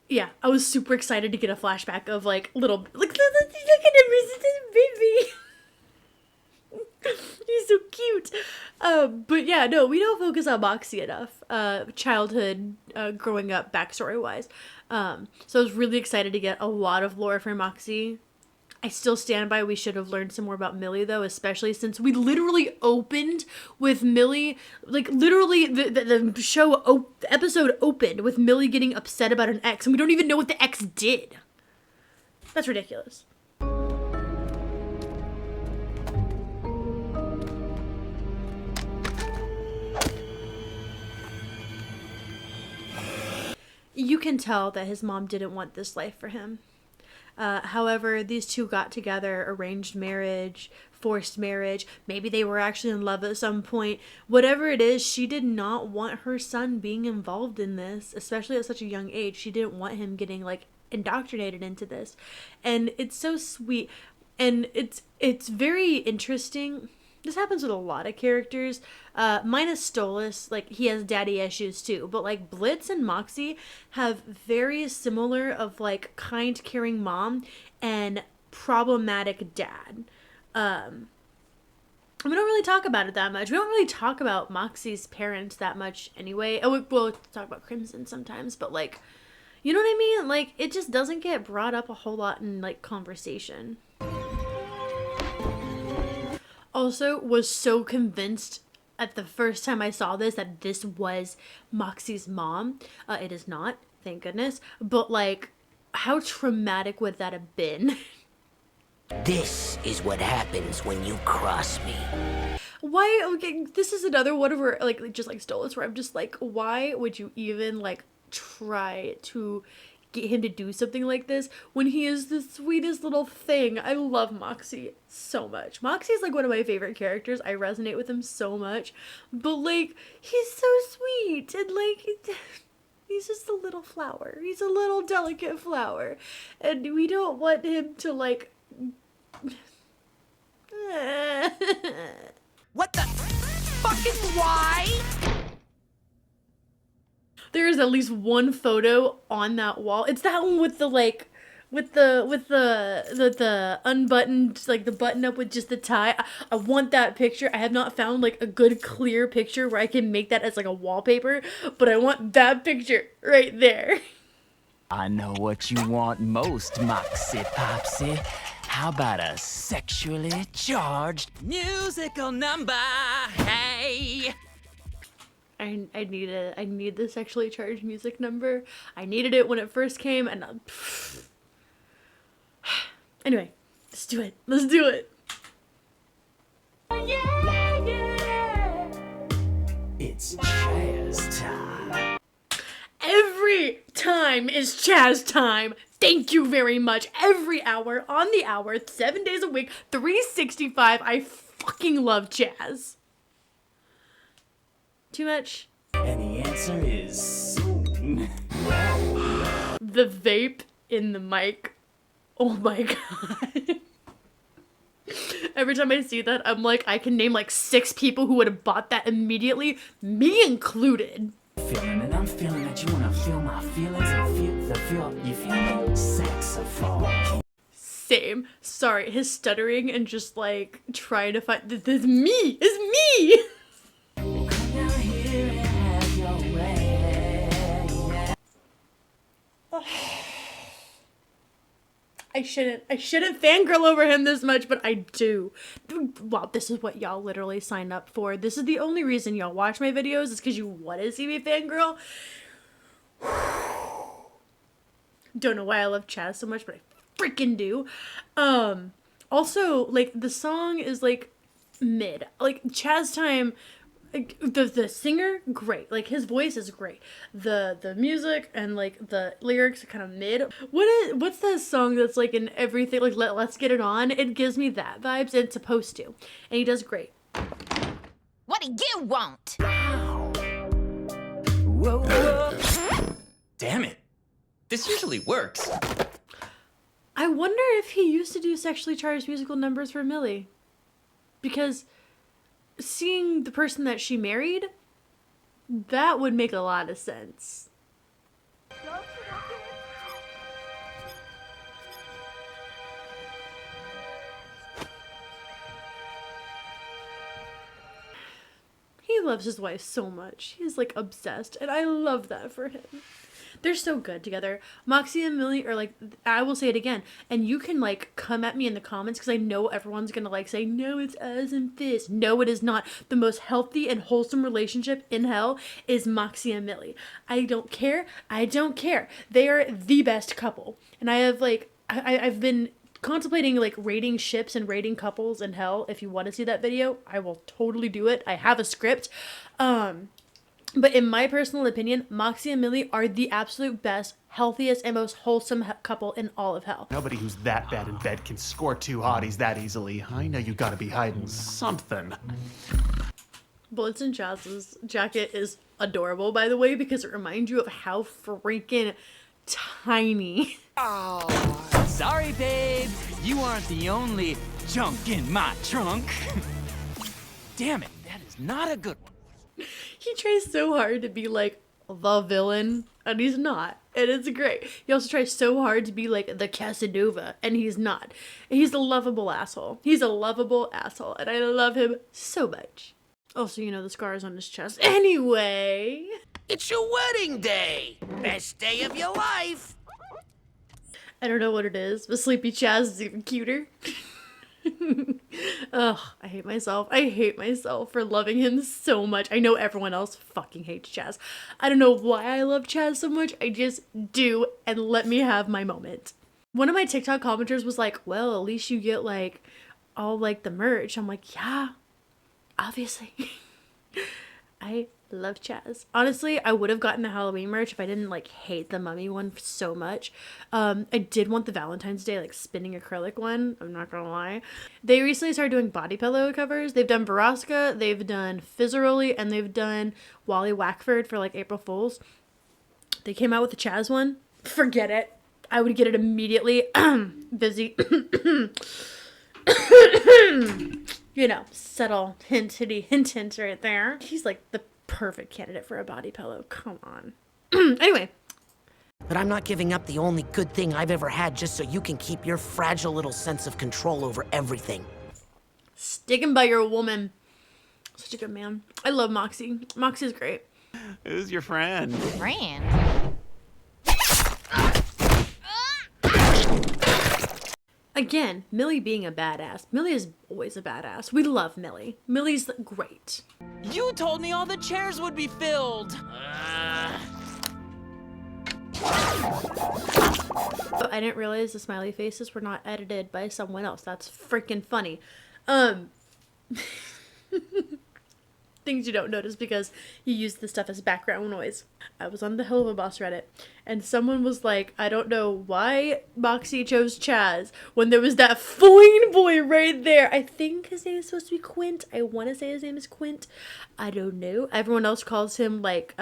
yeah, I was super excited to get a flashback of like little, like, look at him, baby. He's so cute. But yeah, no, we don't focus on Moxie enough. Childhood, growing up, backstory wise. So I was really excited to get a lot of lore for Moxie. I still stand by we should have learned some more about Millie though, especially since we literally opened with Millie, like literally the show episode opened with Millie getting upset about an ex, and we don't even know what the ex did. That's ridiculous. You can tell that his mom didn't want this life for him. However, these two got together, arranged marriage, forced marriage. Maybe they were actually in love at some point. Whatever it is, she did not want her son being involved in this, especially at such a young age. She didn't want him getting like indoctrinated into this. And it's so sweet. And it's very interesting. This happens with a lot of characters, minus Stolas. Like, he has daddy issues too, but like Blitz and Moxie have very similar of like kind, caring mom and problematic dad. We don't really talk about it that much. We don't really talk about Moxie's parents that much anyway. We'll talk about Crimson sometimes, but like, you know what I mean? Like, it just doesn't get brought up a whole lot in like conversation. Also, was so convinced at the first time I saw this that this was Moxie's mom. It is not, thank goodness. But like, how traumatic would that have been? This is what happens when you cross me. Why? Okay, this is another one of her, like just like Stolas, where I'm just like, why would you even like try to get him to do something like this when he is the sweetest little thing? I love Moxie so much. Moxie is like one of my favorite characters. I resonate with him so much, but like, he's so sweet, and like, he's just a little flower. He's a little delicate flower, and we don't want him to like what the fucking why? There is at least one photo on that wall. It's that one with the like with the unbuttoned, like the button up with just the tie. I want that picture. I have not found like a good clear picture where I can make that as like a wallpaper, but I want that picture right there. I know what you want most, Moxie Popsy. How about a sexually charged musical number? Hey! I need the sexually charged music number. I needed it when it first came, and anyway, let's do it. Let's do it. It's Chaz time. Every time is Chaz time. Thank you very much. Every hour, on the hour, 7 days a week, 365. I fucking love Chaz. Too much? And the answer is soon. The vape in the mic. Oh my god. Every time I see that, I'm like, I can name like 6 people who would have bought that immediately, me included. Feeling it, I'm feeling that you wanna feel my feelings and feel the feel. You feel me? Saxophone. Same. Sorry, his stuttering and just like trying to find. This is me! It's me! I shouldn't fangirl over him this much, but I do. Wow, this is what y'all literally signed up for. This is the only reason y'all watch my videos, is because you want to see me fangirl. Don't know why I love Chaz so much, but I freaking do. Also, like, the song is, like, mid. Like, Chaz time, like, the singer, great. Like, his voice is great. The music and, like, the lyrics are kind of mid. What's that song that's, like, in everything, like, Let's Get It On? It gives me that vibes, and it's supposed to. And he does great. What do you want? Whoa, whoa. Damn it. This usually works. I wonder if he used to do sexually charged musical numbers for Millie. Because seeing the person that she married, that would make a lot of sense. He loves his wife so much. He's like obsessed, and I love that for him. They're so good together. Moxie and Millie are like, I will say it again, and you can like come at me in the comments because I know everyone's gonna like say, no, it's us and this. No, it is not. The most healthy and wholesome relationship in hell is Moxie and Millie. I don't care. I don't care. They are the best couple. And I have like, I've been contemplating like rating ships and rating couples in hell. If you want to see that video, I will totally do it. I have a script. But in my personal opinion, Moxie and Millie are the absolute best, healthiest, and most wholesome couple in all of hell. Nobody who's that bad in bed can score 2 hotties that easily. I know you gotta be hiding something. Crimson.Chaz's jacket is adorable, by the way, because it reminds you of how freaking tiny. Oh, sorry, babe. You aren't the only junk in my trunk. Damn it, that is not a good one. He tries so hard to be like the villain, and he's not. And it's great. He also tries so hard to be like the Casanova, and he's not. He's a lovable asshole. He's a lovable asshole, and I love him so much. Also, you know, the scars on his chest. Anyway. It's your wedding day. Best day of your life. I don't know what it is, but Sleepy Chaz is even cuter. Ugh, I hate myself. I hate myself for loving him so much. I know everyone else fucking hates Chaz. I don't know why I love Chaz so much. I just do, and let me have my moment. One of my TikTok commenters was like, well, at least you get like all like the merch. I'm like, yeah, obviously. I love Chaz. Honestly, I would have gotten the Halloween merch if I didn't like hate the mummy one so much. I did want the Valentine's Day like spinning acrylic one. I'm not gonna lie. They recently started doing body pillow covers. They've done Baraska, they've done Fizzaroli, and they've done Wally Wackford for like April Fools. They came out with the Chaz one. Forget it. I would get it immediately. Busy. You know, subtle hint right there. He's like the perfect candidate for a body pillow. Come on. Anyway. But I'm not giving up the only good thing I've ever had just so you can keep your fragile little sense of control over everything. Sticking by your woman. Such a good man. I love Moxie. Moxie's great. Who's your friend? Friend? Again, Millie being a badass. Millie is always a badass. We love Millie. Millie's great. You told me all the chairs would be filled. I didn't realize the smiley faces were not edited by someone else. That's freaking funny. Things you don't notice because you use this stuff as background noise. I was on the Helluva Boss Reddit, and someone was like, I don't know why Moxie chose Chaz when there was that fine boy right there. I think his name is supposed to be Quint. I want to say his name is Quint. I don't know. Everyone else calls him like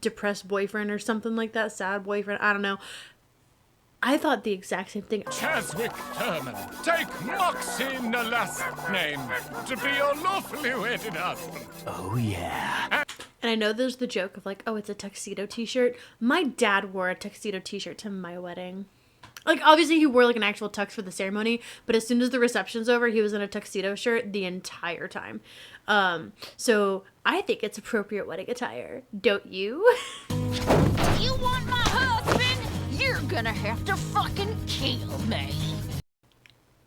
depressed boyfriend or something like that. Sad boyfriend. I don't know. I thought the exact same thing. Chaswick Herman, take Moxie the last name to be your lawfully wedded husband. Oh, yeah. And I know there's the joke of like, oh, it's a tuxedo t-shirt. My dad wore a tuxedo t-shirt to my wedding. Like, obviously he wore like an actual tux for the ceremony, but as soon as the reception's over, he was in a tuxedo shirt the entire time. So I think it's appropriate wedding attire. Don't you? You want my husband? You're gonna have to fucking kill me.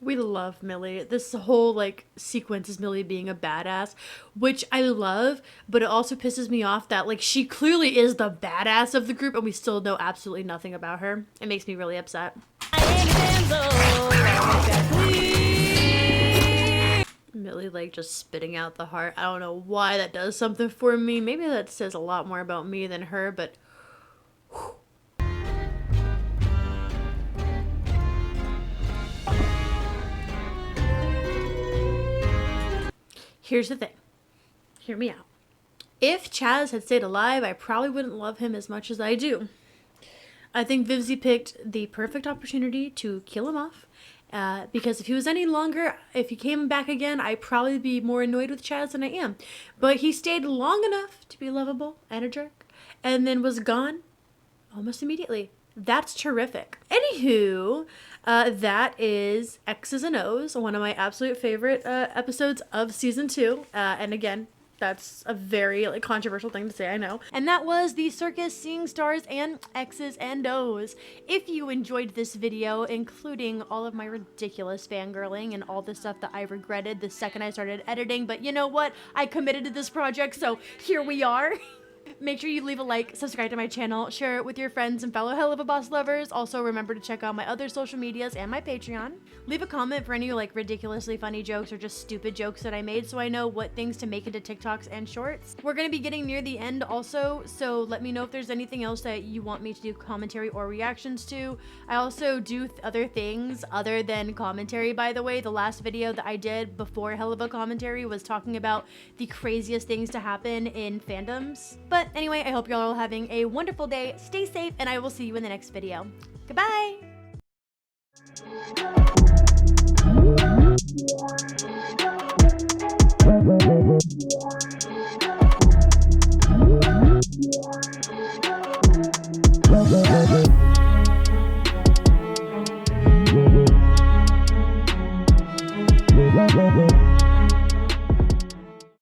We love Millie. This whole like sequence is Millie being a badass, which I love, but it also pisses me off that like she clearly is the badass of the group and we still know absolutely nothing about her. It makes me really upset. Millie like just spitting out the heart. I don't know why that does something for me. Maybe that says a lot more about me than her, but whew. Here's the thing. Hear me out. If Chaz had stayed alive, I probably wouldn't love him as much as I do. I think Vivzy picked the perfect opportunity to kill him off. Because if he was any longer, if he came back again, I'd probably be more annoyed with Chaz than I am. But he stayed long enough to be lovable and a jerk. And then was gone almost immediately. That's terrific. Anywho, that is X's and O's, one of my absolute favorite episodes of season 2. And again, that's a very like controversial thing to say, I know. And that was the Circus, Seeing Stars, and X's and O's. If you enjoyed this video, including all of my ridiculous fangirling and all the stuff that I regretted the second I started editing, but you know what? I committed to this project, so here we are. Make sure you leave a like, subscribe to my channel, share it with your friends and fellow Helluva Boss lovers. Also, remember to check out my other social medias and my Patreon. Leave a comment for any like ridiculously funny jokes or just stupid jokes that I made so I know what things to make into TikToks and shorts. We're going to be getting near the end also, so let me know if there's anything else that you want me to do commentary or reactions to. I also do other things other than commentary, by the way. The last video that I did before Helluva commentary was talking about the craziest things to happen in fandoms. But anyway, I hope y'all are all having a wonderful day. Stay safe, and I will see you in the next video. Goodbye!